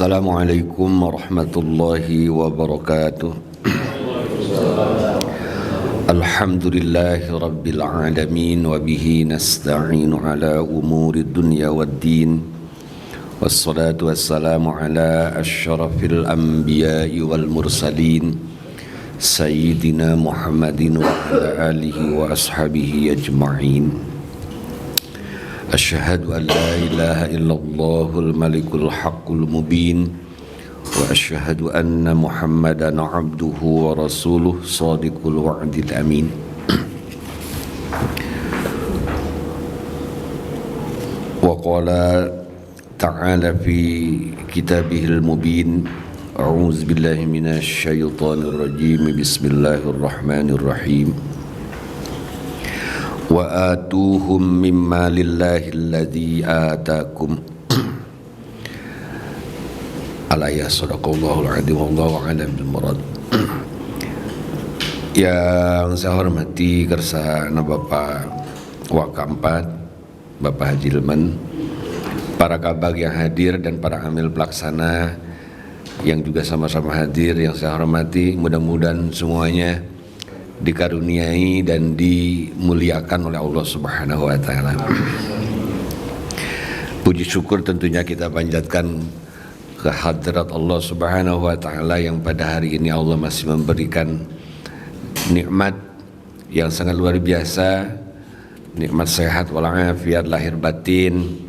Assalamualaikum warahmatullahi wabarakatuh. Alhamdulillahi rabbil alamin wa bihi nasta'inu ala umuri dunya waddin. Wassalatu wassalamu ala asyrafil anbiya'i wal mursalin Sayyidina Muhammadin wa ala alihi wa ashabihi ajma'in. Asyhadu an la ilaha illallahul malikul haqqul mubin wa asyhadu anna Muhammadan abduhu wa rasuluh shadiqul wa'dil amin. Wa qala ta'ala fi kitabihil mubin a'udzu billahi minasy syaithanir rajim bismillahirrahmanirrahim. Wa atuhum mimma lillahi alladhi atakum. Al-ayah sadaqallahul adzim wallahu a'lam bil murad. Yang saya hormati kersana Bapak Wakampat, Bapak Haji Ilman, para kabag yang hadir dan para amil pelaksana yang juga sama-sama hadir yang saya hormati, mudah-mudahan semuanya dikaruniai dan dimuliakan oleh Allah Subhanahu wa taala. Puji syukur tentunya kita panjatkan ke hadrat Allah Subhanahu wa taala yang pada hari ini Allah masih memberikan nikmat yang sangat luar biasa, nikmat sehat walafiat lahir batin,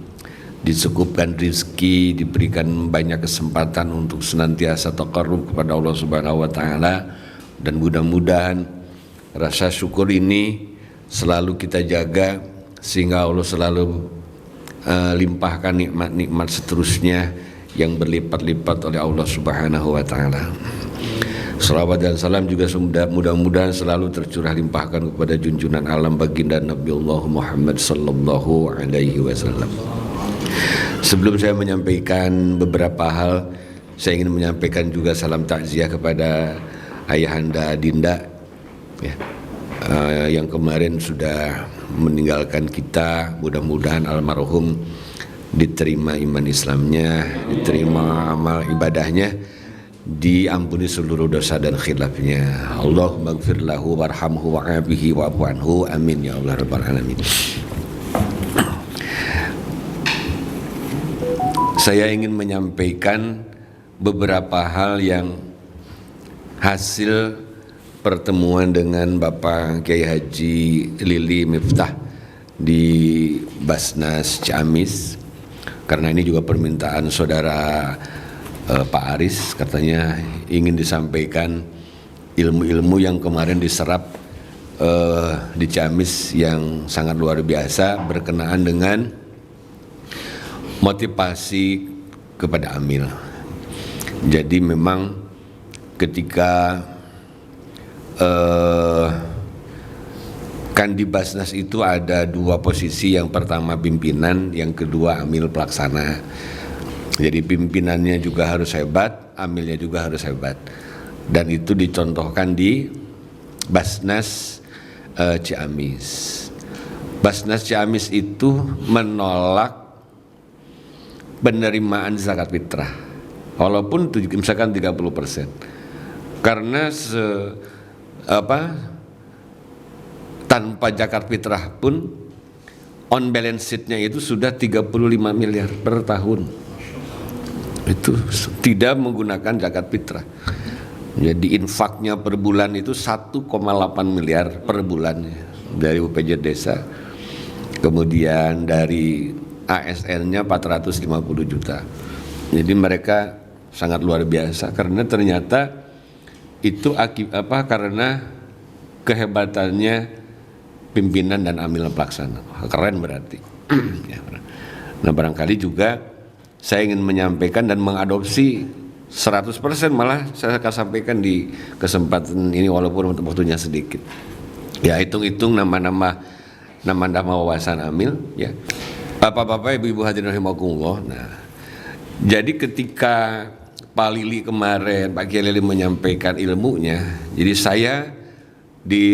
dicukupkan rezeki, diberikan banyak kesempatan untuk senantiasa taqarrub kepada Allah Subhanahu wa taala, dan mudah-mudahan rasa syukur ini selalu kita jaga sehingga Allah selalu limpahkan nikmat-nikmat seterusnya yang berlipat-lipat oleh Allah Subhanahu wa taala. Salawat dan salam juga mudah-mudahan selalu tercurah limpahkan kepada junjungan alam baginda Nabiullah Muhammad sallallahu alaihi wasallam. Sebelum saya menyampaikan beberapa hal, saya ingin menyampaikan juga salam takziah kepada ayahanda Dinda ya, yang kemarin sudah meninggalkan kita. Mudah-mudahan almarhum diterima iman Islamnya, diterima amal ibadahnya, diampuni seluruh dosa dan khilafnya. Allahumma ighfir lahu warhamhu wa'afihi wa'fu anhu, amin ya Allah rabbal alamin. Saya ingin menyampaikan beberapa hal yang hasil pertemuan dengan Bapak Kiai Haji Lili Miftah di Basnas Ciamis, karena ini juga permintaan saudara Pak Aris, katanya ingin disampaikan ilmu-ilmu yang kemarin diserap di Ciamis yang sangat luar biasa berkenaan dengan motivasi kepada amil. Jadi memang ketika kan di Basnas itu ada dua posisi, yang pertama pimpinan, yang kedua amil pelaksana. Jadi pimpinannya juga harus hebat, amilnya juga harus hebat, dan itu dicontohkan di Basnas Ciamis. Basnas Ciamis itu menolak penerimaan zakat fitrah walaupun misalkan 30%, karena tanpa zakat fitrah pun on balance sheet-nya itu sudah 35 miliar per tahun. Itu tidak menggunakan zakat fitrah. Jadi infaknya per bulan itu 1,8 miliar per bulan dari UPJ desa. Kemudian dari ASN-nya 450 juta. Jadi mereka sangat luar biasa, karena ternyata itu karena kehebatannya pimpinan dan amil pelaksana. Keren berarti. Nah, barangkali juga saya ingin menyampaikan dan mengadopsi 100%, malah saya akan sampaikan di kesempatan ini walaupun waktunya sedikit. Ya, hitung-hitung nama-nama wawasan amil ya. Bapak-bapak, ibu-ibu hadirin rahimakumullah. Nah, jadi ketika Pak Lili kemarin, Pak Kiai Lili menyampaikan ilmunya, jadi saya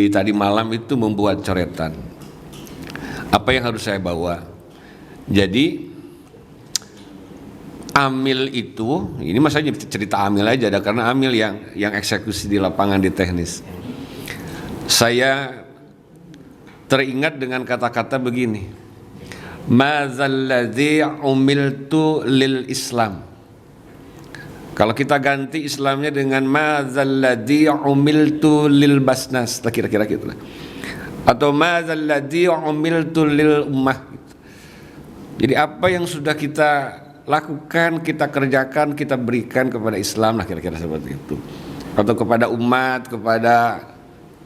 tadi malam itu membuat coretan apa yang harus saya bawa. Jadi Amil itu, ini masanya cerita Amil aja, ada karena Amil yang eksekusi di lapangan di teknis. Saya teringat dengan kata-kata begini, madzalladzi umiltu lil Islam. Kalau kita ganti Islamnya dengan madzalladzi umiltu lil Basnas, kira-kira gitu lah. Atau madzalladzi umiltu lil ummah. Jadi apa yang sudah kita lakukan, kita kerjakan, kita berikan kepada Islam lah, kira-kira seperti itu. Atau kepada umat, kepada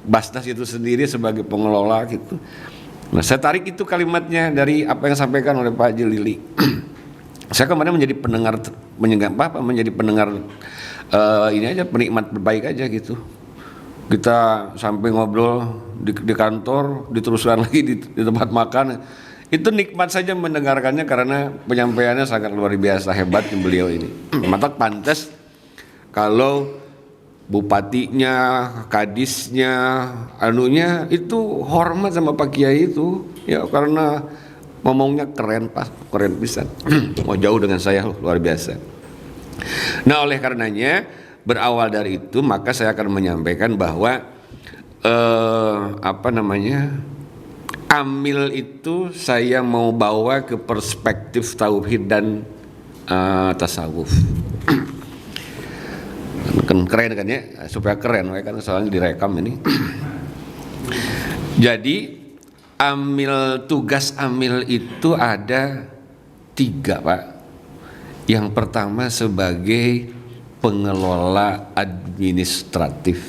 Basnas itu sendiri sebagai pengelola gitu. Nah, saya tarik itu kalimatnya dari apa yang disampaikan oleh Pak Haji Lili. Saya kemarin menjadi pendengar ini aja, penikmat baik aja gitu. Kita sampai ngobrol di kantor, diteruskan lagi di tempat makan. Itu nikmat saja mendengarkannya karena penyampaiannya sangat luar biasa hebat beliau ini. Maka pantas kalau bupatinya, kadisnya, anunya itu hormat sama Pak Kiai itu, ya karena ngomongnya keren pisan. Mau jauh dengan saya luar biasa. Nah, oleh karenanya berawal dari itu maka saya akan menyampaikan bahwa Amil itu saya mau bawa ke perspektif tauhid dan tasawuf. Kan keren kan ya, supaya keren kan soalnya direkam ini. Jadi tugas Amil itu ada 3, Pak. Yang pertama sebagai pengelola administratif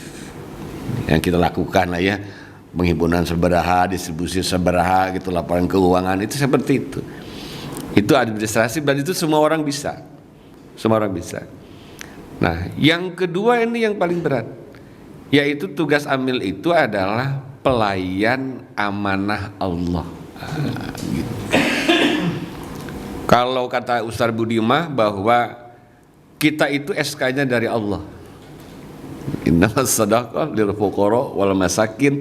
yang kita lakukan lah ya, penghimpunan seberaha, distribusi seberaha gitu, laporan keuangan itu seperti itu. Itu administrasi dan itu semua orang bisa. Nah, yang kedua ini yang paling berat, yaitu tugas Amil itu adalah pelayan amanah Allah. Gitu. Kalau kata Ustaz Budimah bahwa kita itu SK-nya dari Allah. Innamas shadaqah lil fuqara wal masakin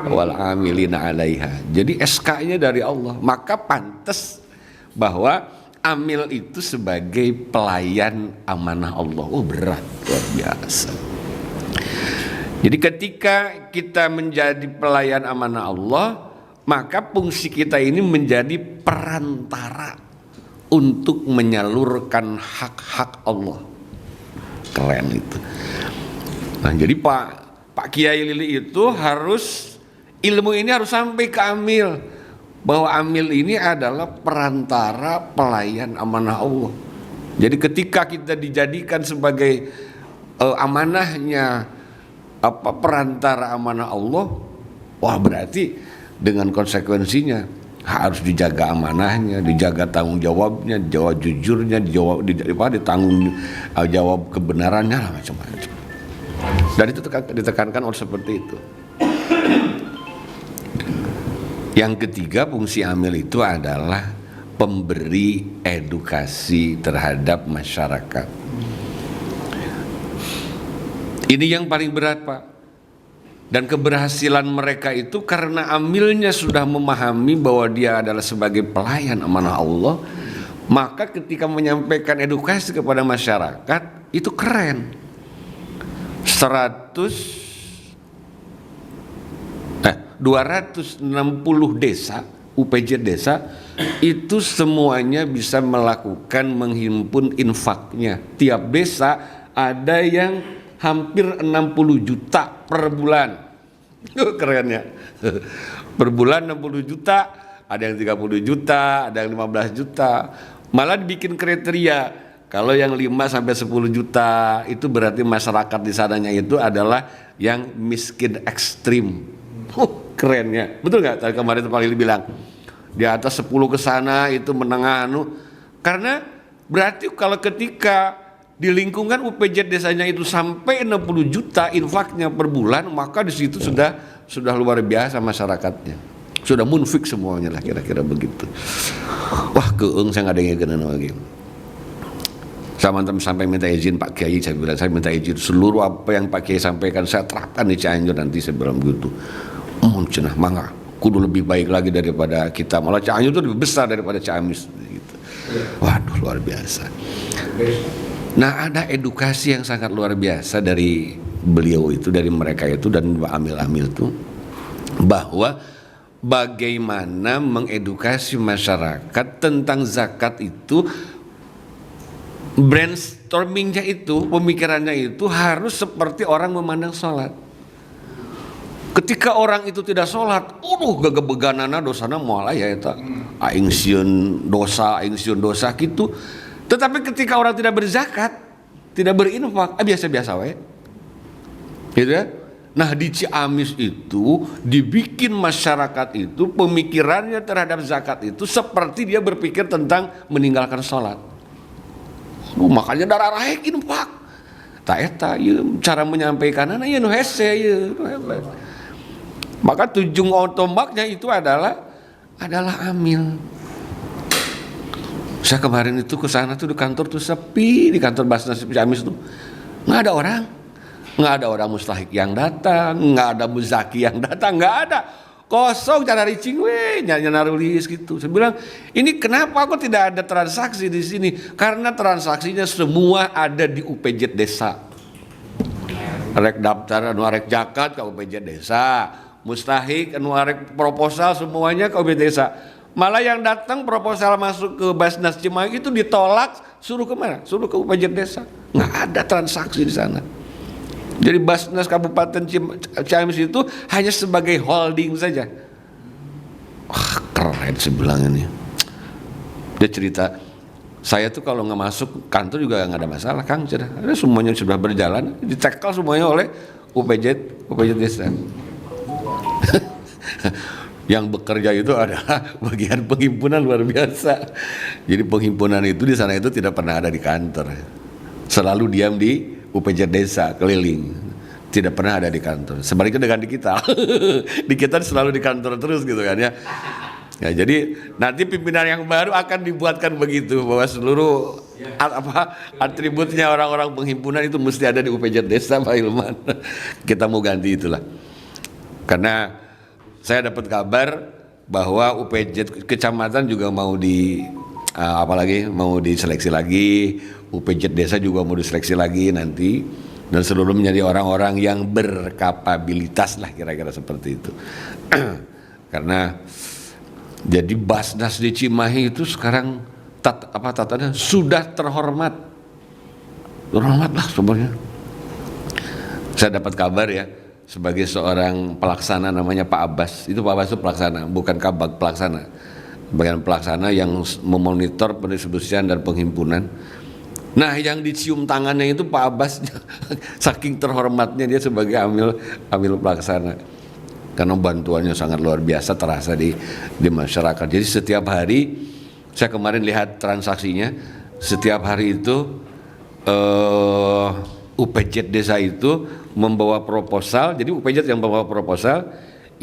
wal amilina 'alaiha. Jadi SK-nya dari Allah, maka pantas bahwa Amil itu sebagai pelayan amanah Allah. Oh, berat, luar biasa. Jadi ketika kita menjadi pelayan amanah Allah, maka fungsi kita ini menjadi perantara untuk menyalurkan hak-hak Allah. Keren itu. Nah, jadi Pak Kiai Lili itu harus, ilmu ini harus sampai ke Amil, bahwa Amil ini adalah perantara pelayan amanah Allah. Jadi ketika kita dijadikan sebagai amanahnya perantara amanah Allah, wah berarti dengan konsekuensinya harus dijaga amanahnya, dijaga tanggung jawabnya, jawab jujurnya, ditanggung jawab kebenarannya lah, macam-macam. Dan itu ditekankan oleh seperti itu. Yang ketiga, fungsi Amil itu adalah pemberi edukasi terhadap masyarakat. Ini yang paling berat, Pak. Dan keberhasilan mereka itu karena Amilnya sudah memahami bahwa dia adalah sebagai pelayan amanah Allah, maka ketika menyampaikan edukasi kepada masyarakat itu keren. 260 desa, UPJ desa itu semuanya bisa melakukan menghimpun infaknya. Tiap desa ada yang hampir 60 juta per bulan. Keren ya. Per bulan 60 juta, ada yang 30 juta, ada yang 15 juta. Malah dibikin kriteria. Kalau yang 5 sampai 10 juta itu berarti masyarakat di sananya itu adalah yang miskin ekstrim. Keren ya. Betul nggak? Tadi kemarin Pak Lili bilang di atas 10 ke sana itu menengah karena berarti kalau ketika di lingkungan UPJ desanya itu sampai 60 juta infaknya per bulan, maka di situ sudah luar biasa masyarakatnya. Sudah munfik semuanya lah, kira-kira begitu. Wah, keung saya nggak ada yang kena lagi. Saya sampai minta izin Pak Kiai, saya bilang saya minta izin seluruh apa yang Pak Kiai sampaikan saya terapkan di Cianjur nanti, saya bilang begitu. Cenah mangga kudu lebih baik lagi daripada kita, malah Cianjur itu lebih besar daripada Ciamis gitu. Waduh, luar biasa. Nah, ada edukasi yang sangat luar biasa dari beliau itu, dari mereka itu dan amil-amil itu, bahwa bagaimana mengedukasi masyarakat tentang zakat itu, brainstormingnya itu, pemikirannya itu harus seperti orang memandang sholat. Ketika orang itu tidak sholat, gegebeganana dosana moal ya eta, aing sieun dosa gitu. Tetapi ketika orang tidak berzakat, tidak berinfak, biasa-biasa we. Gitu ya. Nah, di Ciamis itu dibikin masyarakat itu pemikirannya terhadap zakat itu seperti dia berpikir tentang meninggalkan sholat. Makanya darah raek infak. Tak eta cara menyampaikan ieu nu hese ieu. Maka tujung otomaknya itu adalah amil. Saya kemarin itu ke sana tuh di kantor tuh sepi, di kantor Basnas Ciamis tuh nggak ada orang mustahik yang datang, nggak ada muzaki yang datang, nggak ada, kosong cara ricing narulis gitu. Saya bilang, ini kenapa kok tidak ada transaksi di sini? Karena transaksinya semua ada di UPJ desa. Rek daftar anu arek zakat ke UPJ desa, mustahik anu arek proposal semuanya ke UPJ desa. Malah yang datang proposal masuk ke Basnas Cimahi itu ditolak, suruh kemana? Suruh ke UPJ desa. Nggak ada transaksi di sana. Jadi Basnas Kabupaten Ciamis itu hanya sebagai holding saja. Wah, keren sebilang ini. Dia cerita, saya tuh kalau nggak masuk kantor juga nggak ada masalah, Kang. Ada semuanya sudah berjalan, dicekal semuanya oleh UPJ desa. Yang bekerja itu adalah bagian penghimpunan luar biasa. Jadi penghimpunan itu di sana itu tidak pernah ada di kantor, selalu diam di UPJ desa keliling, tidak pernah ada di kantor. Sebaliknya dengan di kita, di kita selalu di kantor terus gitu kan ya. Ya, jadi nanti pimpinan yang baru akan dibuatkan begitu, bahwa seluruh atributnya orang-orang penghimpunan itu mesti ada di UPJ desa, Pak Ilman. Kita mau ganti itulah, karena saya dapat kabar bahwa UPJ kecamatan juga mau mau diseleksi lagi, UPJ desa juga mau diseleksi lagi nanti, dan seluruh menjadi orang-orang yang berkapabilitas lah, kira-kira seperti itu. Karena jadi Basnas di Cimahi itu sekarang tatanya sudah terhormat lah sebenarnya. Saya dapat kabar ya, sebagai seorang pelaksana namanya Pak Abbas. Itu Pak Abbas itu pelaksana, bukan kabag, pelaksana. Bagian pelaksana yang memonitor pendistribusian dan penghimpunan. Nah, yang dicium tangannya itu Pak Abbas. Saking terhormatnya dia sebagai amil pelaksana. Karena bantuannya sangat luar biasa terasa di masyarakat. Jadi setiap hari, saya kemarin lihat transaksinya, setiap hari itu UPJ desa itu membawa proposal. Jadi UPJ yang membawa proposal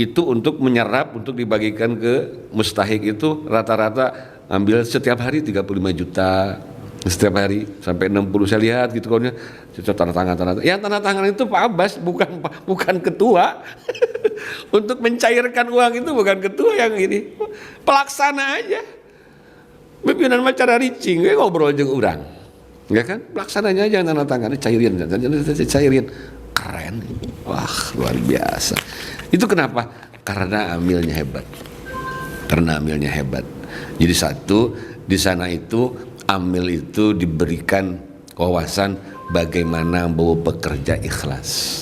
itu untuk menyerap, untuk dibagikan ke mustahik itu rata-rata ambil setiap hari 35 juta setiap hari sampai 60, saya lihat gitu kan, tanda tangan. Yang tanda tangan itu Pak Abbas, bukan ketua. Untuk mencairkan uang itu bukan ketua yang ini, pelaksana aja. Pimpinan macara ricing ngobrol jeung urang. Ya kan, pelaksananya aja yang tanda tangan, cairin. Keren. Wah, luar biasa. Itu kenapa? Karena amilnya hebat. Jadi satu, di sana itu amil itu diberikan wawasan bagaimana mau bekerja ikhlas.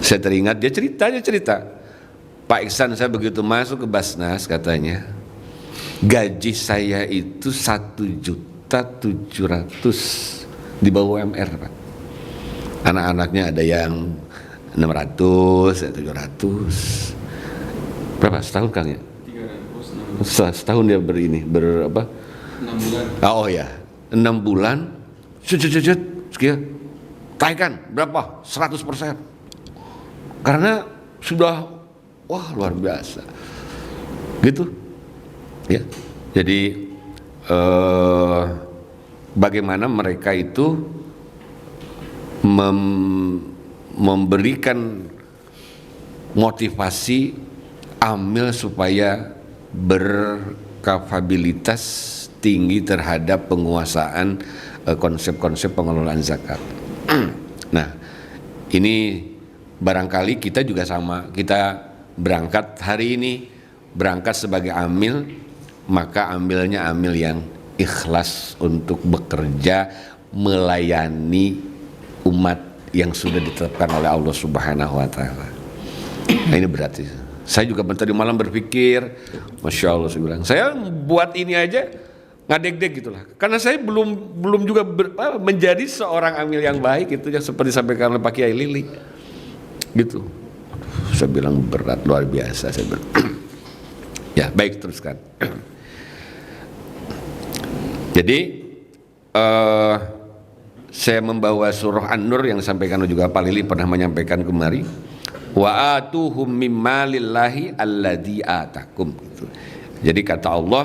Saya teringat dia cerita. Pak Iksan, saya begitu masuk ke Basnas katanya, gaji saya itu 1.700.000 di bawah UMR, Pak. Anak-anaknya ada yang 600, 700. Berapa setahun, Kang ya? 300. Setahun dia berapa? 6 bulan. Oh ya, 6 bulan. Sekian. Taikan berapa? 100%. Karena sudah luar biasa. Gitu. Ya. Jadi bagaimana mereka itu memberikan motivasi amil supaya berkapabilitas tinggi terhadap penguasaan konsep-konsep pengelolaan zakat. Nah, ini barangkali kita juga sama, kita berangkat hari ini, berangkat sebagai amil, maka amilnya amil yang ikhlas untuk bekerja melayani umat yang sudah ditetapkan oleh Allah Subhanahu wa Ta'ala. Nah, ini berarti saya juga tadi malam berpikir, Masya Allah, saya bilang, saya buat ini aja ngadeg-deg gitulah, karena saya belum juga menjadi seorang amil yang baik, itu yang seperti disampaikan oleh Pak Kiai Lili gitu. Saya bilang berat, luar biasa, saya bilang. Ya baik, teruskan. Jadi saya membawa surah An-Nur yang disampaikan juga Pak Lili pernah menyampaikan kemari, wa atuhum mimmalillahi alladzi atakum. Jadi kata Allah,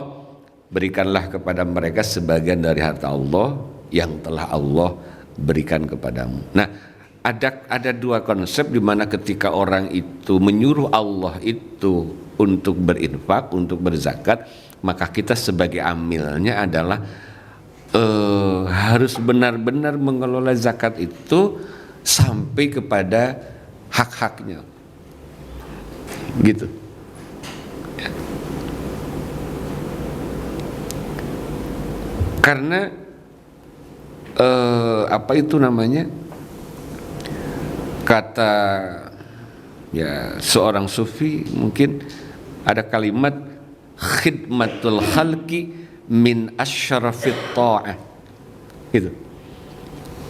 berikanlah kepada mereka sebagian dari harta Allah yang telah Allah berikan kepadamu. Nah, ada dua konsep di mana ketika orang itu menyuruh Allah itu untuk berinfak, untuk berzakat, maka kita sebagai amilnya adalah harus benar-benar mengelola zakat itu sampai kepada hak-haknya, gitu. Karena apa itu namanya, kata ya seorang sufi mungkin ada kalimat khidmatul khalqi min asyrafit ta'ah gitu.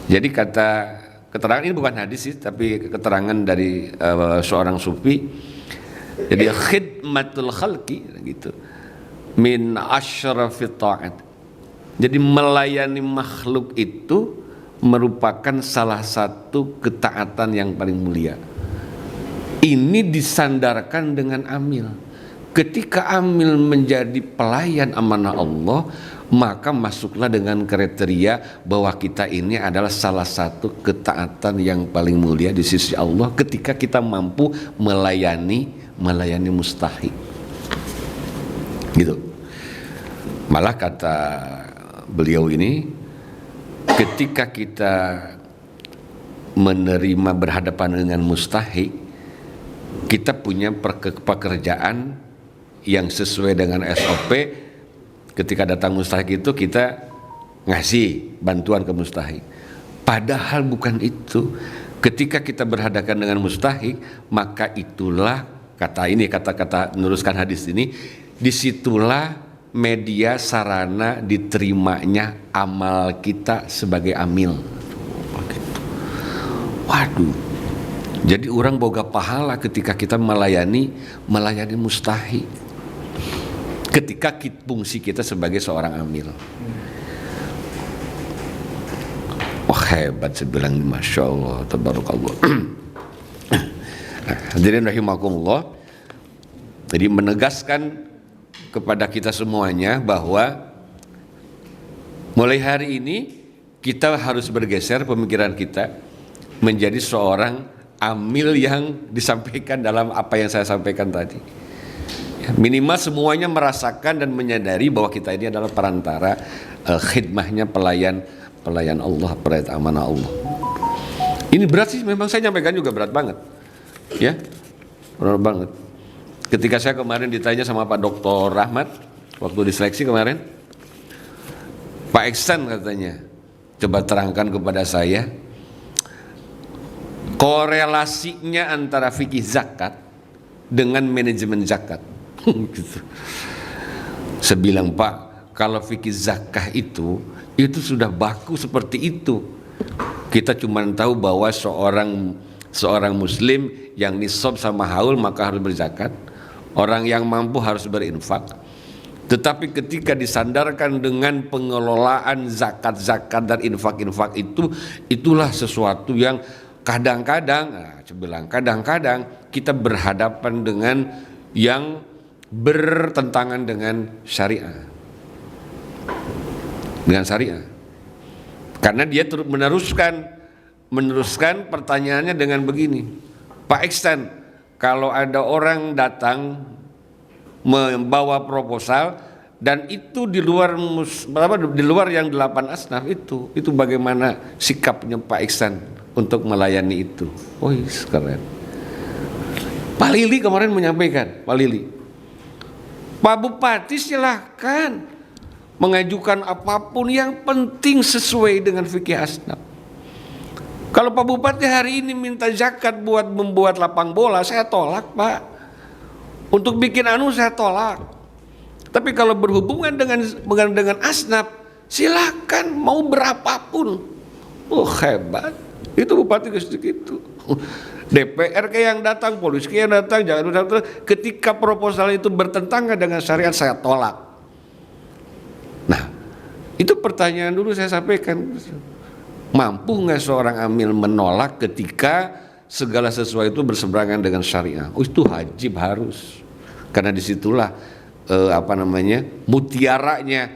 Jadi kata keterangan ini bukan hadis sih, tapi keterangan dari seorang sufi. Jadi khidmatul khalqi gitu min asyrafit ta'at. Jadi melayani makhluk itu merupakan salah satu ketaatan yang paling mulia. Ini disandarkan dengan amil. Ketika amil menjadi pelayan amanah Allah, maka masuklah dengan kriteria bahwa kita ini adalah salah satu ketaatan yang paling mulia di sisi Allah ketika kita mampu melayani mustahik. Gitu. Malah kata beliau ini, ketika kita menerima berhadapan dengan mustahik, kita punya pekerjaan yang sesuai dengan SOP. Ketika datang mustahik itu kita ngasih bantuan ke mustahik. Padahal bukan itu. Ketika kita berhadapan dengan mustahik, maka itulah kata meneruskan hadis ini, disitulah media sarana diterimanya amal kita sebagai amil. Waduh. Jadi orang boga pahala ketika kita melayani mustahik. Ketika fungsi kita sebagai seorang amil. Wah, hebat, saya bilang, Masya Allah, tabarakallah. Hadirin rahimakumullah. Jadi menegaskan kepada kita semuanya bahwa mulai hari ini kita harus bergeser pemikiran kita menjadi seorang amil yang disampaikan dalam apa yang saya sampaikan tadi. Minimal semuanya merasakan dan menyadari bahwa kita ini adalah perantara khidmahnya pelayan Allah, pelayan amanah Allah. Ini berat sih, memang saya nyampaikan juga berat banget, ya, berat banget. Ketika saya kemarin ditanya sama Pak Dr. Rahmat waktu diseleksi kemarin, Pak Eksan katanya, coba terangkan kepada saya korelasinya antara fikih zakat dengan manajemen zakat. Gitu. Saya bilang, Pak, kalau fikih zakah itu sudah baku seperti itu. Kita cuma tahu bahwa seorang muslim yang nisab sama haul maka harus berzakat. Orang yang mampu harus berinfak. Tetapi ketika disandarkan dengan pengelolaan zakat-zakat dan infak-infak itulah sesuatu yang kadang-kadang kita berhadapan dengan yang bertentangan dengan syariah. Dengan syariah. Karena dia terus meneruskan pertanyaannya dengan begini, Pak Iksan, kalau ada orang datang membawa proposal, dan itu di luar di luar yang 8 asnaf itu bagaimana sikapnya Pak Iksan untuk melayani itu. Oh keren. Pak Lili kemarin menyampaikan, Pak Lili, Pak Bupati silahkan mengajukan apapun yang penting sesuai dengan fikih asnaf. Kalau Pak Bupati hari ini minta zakat buat membuat lapang bola, saya tolak Pak. Untuk bikin saya tolak. Tapi kalau berhubungan dengan asnaf, silakan mau berapapun. Oh hebat. Itu Bupati gitu. DPR kayak yang datang, polisi kayak yang datang, jangan lupa ketika proposal itu bertentangan dengan syariat saya tolak. Nah, itu pertanyaan dulu saya sampaikan. Mampu nggak seorang amil menolak ketika segala sesuatu itu berseberangan dengan syariat? Oh itu wajib harus. Karena disitulah mutiaranya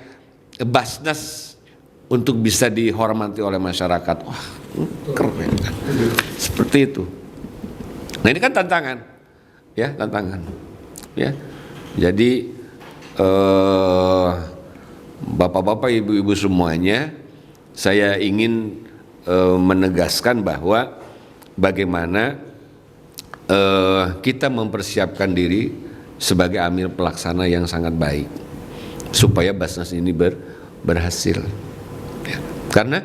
Basnas untuk bisa dihormati oleh masyarakat. Wah keren kan? Seperti itu. Nah ini kan tantangan, ya tantangan, ya. Jadi bapak-bapak, ibu-ibu semuanya, saya ingin menegaskan bahwa bagaimana kita mempersiapkan diri sebagai amil pelaksana yang sangat baik supaya Basnas ini berhasil. Ya. Karena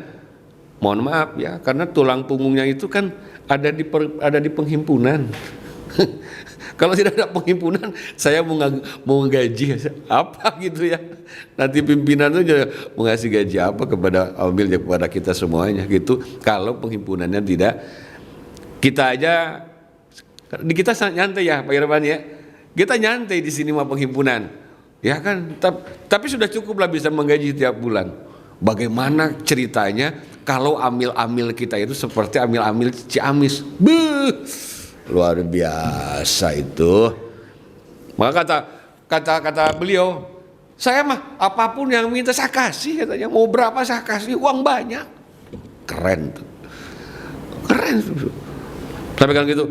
mohon maaf ya, karena tulang punggungnya itu kan ada di penghimpunan. Kalau tidak ada penghimpunan, saya mau gaji apa gitu ya. Nanti pimpinan itu mau ngasih gaji apa kepada amil, kepada kita semuanya gitu. Kalau penghimpunannya tidak, kita nyantai ya Pak Irfan ya. Kita nyantai di sini mah penghimpunan, ya kan? Tapi sudah cukup lah bisa menggaji tiap bulan. Bagaimana ceritanya kalau amil-amil kita itu seperti amil-amil Ciamis? Luar biasa itu. Maka kata beliau, saya mah apapun yang minta saya kasih, katanya. Mau berapa saya kasih, uang banyak. Keren tuh. Keren tuh. Tapi kalau gitu,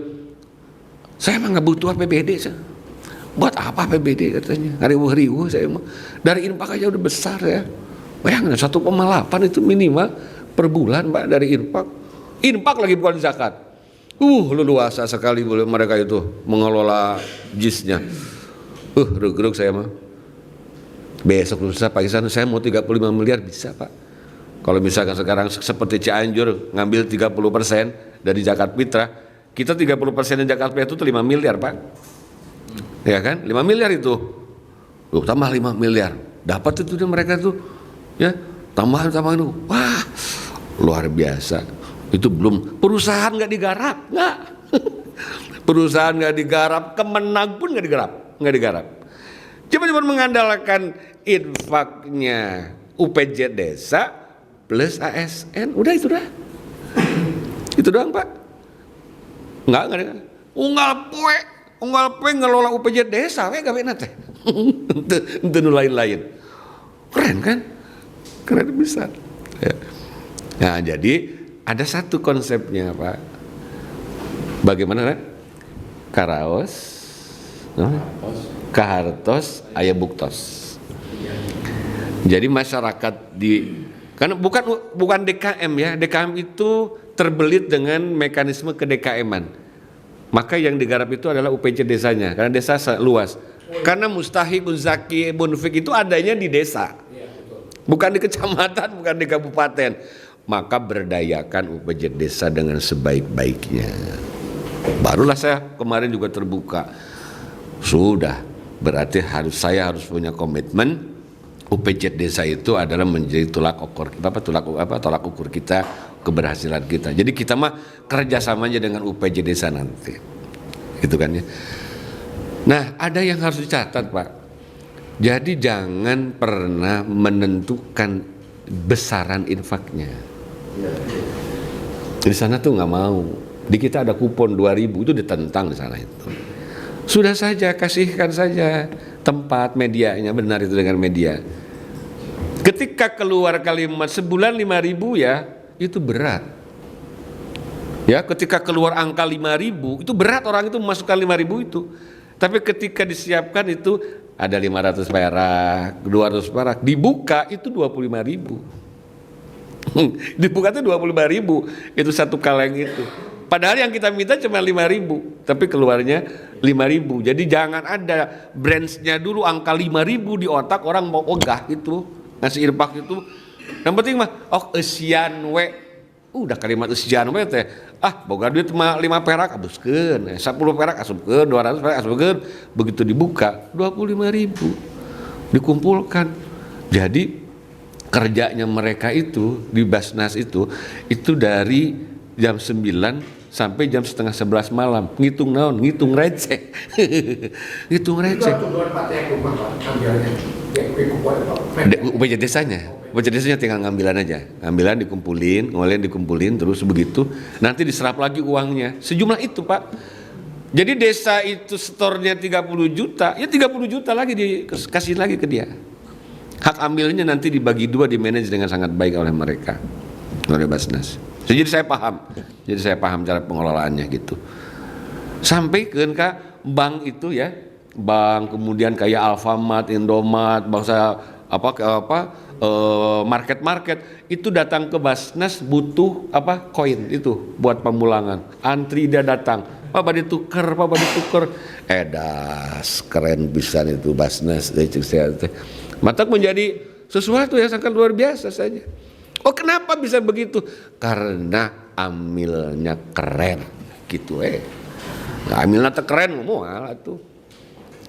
saya mah nggak butuh APBD. Buat apa APBD katanya? Riuh-riuh saya mah. Dari infak aja udah besar ya. Bayangin 1,8 itu minimal per bulan Pak dari infak. Infak lagi bukan zakat. Luasa sekali boleh mereka itu mengelola JIS-nya. Rug-rug saya mah. Besok lusa Pak Iksan saya mau 35 miliar bisa Pak. Kalau misalkan sekarang seperti Cianjur ngambil 30% dari zakat fitrah, kita 30% dari zakat fitrah itu 5 miliar Pak. Ya kan? 5 miliar itu. Tambah 5 miliar. Dapat itu mereka tuh. Ya, tambahan itu. Wah, luar biasa. Itu belum perusahaan nggak digarap, nggak. Perusahaan nggak digarap, Kemenag pun nggak digarap. Cuma mengandalkan infaknya UPJ desa plus ASN, udah itu dah. Itu doang Pak. Nggak. Unggal poe ngelola UPJ desa, gawe nate. Itu lain-lain. Keren kan? Keren besar. Ya. Nah jadi ada satu konsepnya Pak. Bagaimana? Karaos, kahartos, aya buktos. Jadi masyarakat karena bukan DKM ya. DKM itu terbelit dengan mekanisme ke-DKM-an. Maka yang digarap itu adalah UPJ desanya, karena desa luas. Karena Mustahik, Zaki, Bonfik itu adanya di desa, bukan di kecamatan, bukan di kabupaten. Maka berdayakan UPJ desa dengan sebaik-baiknya. Barulah saya kemarin juga terbuka. Sudah, berarti saya harus punya komitmen. UPJ desa itu adalah menjadi tolak ukur kita, keberhasilan kita. Jadi kita mah kerjasamanya dengan UPJ desa nanti, gitu kan ya. Nah ada yang harus dicatat Pak. Jadi jangan pernah menentukan besaran infaknya. Di sana tuh nggak mau. Di kita ada kupon 2.000 itu ditentang di sana itu. Sudah saja kasihkan saja tempat medianya, benar itu dengan media. Ketika keluar kalimat sebulan 5.000 ya, itu berat. Ya, ketika keluar angka 5.000 itu berat, orang itu memasukkan 5.000 itu. Tapi ketika disiapkan itu ada 500 perak, 200 perak, dibuka itu 25.000. Dibuka itu 25.000, itu satu kaleng itu. Padahal yang kita minta cuma 5.000, tapi keluarnya 5.000. Jadi jangan ada branchnya dulu angka 5.000 di otak orang mau ogah itu, ngasih infak itu. Yang penting mah, esian we. Udah kalimat esian we teh. Boga duit mah 5 perak abuskeun, 10 perak asupkeun, 200 perak asupkeun. Begitu dibuka 25.000 dikumpulkan. Jadi kerjanya mereka itu di Basnas itu dari jam 9 sampai jam setengah 11 malam. Ngitung naon? Ngitung receh. Ngitung receh. Upacara desanya. Upacara desanya tinggal ngambilan aja. Ngambilan dikumpulin, ngoleh dikumpulin terus begitu. Nanti diserap lagi uangnya. Sejumlah itu, Pak. Jadi desa itu setornya 30 juta, ya 30 juta lagi dikasih lagi ke dia. Hak ambilnya nanti dibagi dua, dimanage dengan sangat baik oleh mereka, oleh Basnas. Jadi saya paham cara pengelolaannya gitu. Sampai ke bank itu ya, bank kemudian kayak Alfamart, Indomart, bangsa market itu datang ke Basnas butuh koin itu buat pemulangan. Antri dia datang, Pak ditukar. Das keren pisan itu Basnas. Mata menjadi sesuatu yang sangat luar biasa saja. Kenapa bisa begitu? Karena amilnya keren gitu amilnya keren moal tuh.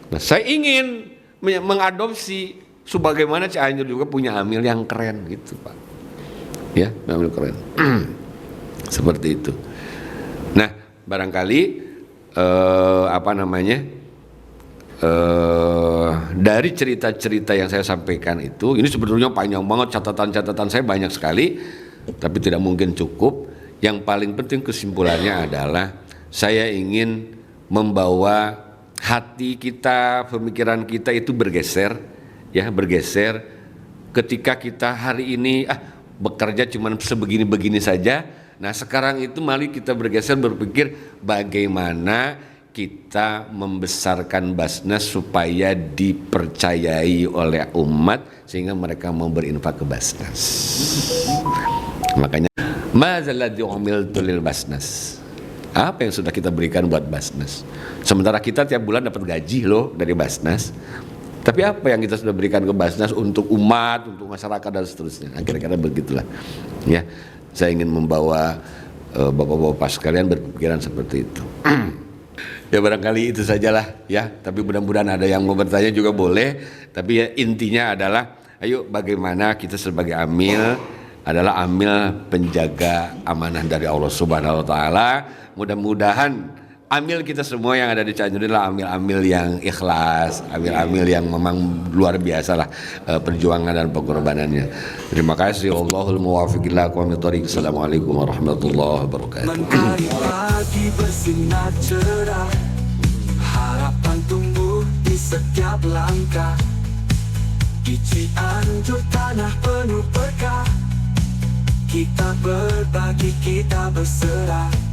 Nah, saya ingin mengadopsi sebagaimana Cianjur juga punya amil yang keren gitu, Pak. Ya, amil keren. Seperti itu. Nah, barangkali dari cerita-cerita yang saya sampaikan itu, ini sebetulnya panjang banget, catatan-catatan saya banyak sekali, tapi tidak mungkin cukup. Yang paling penting kesimpulannya adalah saya ingin membawa hati kita, pemikiran kita itu bergeser ketika kita hari ini bekerja cuma sebegini-begini saja. Nah sekarang itu mari kita bergeser berpikir bagaimana kita membesarkan Basnas supaya dipercayai oleh umat sehingga mereka mau berinfak ke Basnas. Makanya mazalladzi umiltu lil Basnas. Apa yang sudah kita berikan buat Basnas? Sementara kita tiap bulan dapat gaji loh dari Basnas. Tapi apa yang kita sudah berikan ke Basnas untuk umat, untuk masyarakat dan seterusnya. Kira-kira begitulah. Ya, saya ingin membawa bapak-bapak sekalian berpikiran seperti itu. Ya barangkali itu sajalah ya, tapi mudah-mudahan ada yang mau bertanya juga boleh. Tapi ya intinya adalah ayo bagaimana kita sebagai amil adalah amil penjaga amanah dari Allah Subhanahu wa taala. Mudah-mudahan amil kita semua yang ada di Cianjur adalah amil-amil yang ikhlas, amil-amil yang memang luar biasa lah perjuangan dan pengorbanannya. Terima kasih. Allahul muwaffiq ila aqwamit thoriq. Assalamualaikum warahmatullahi wabarakatuh. Mentari pagi bersinar cerah, harapan tumbuh di setiap langkah. Di Cianjur tanah penuh berkah, kita berbagi, kita berserah.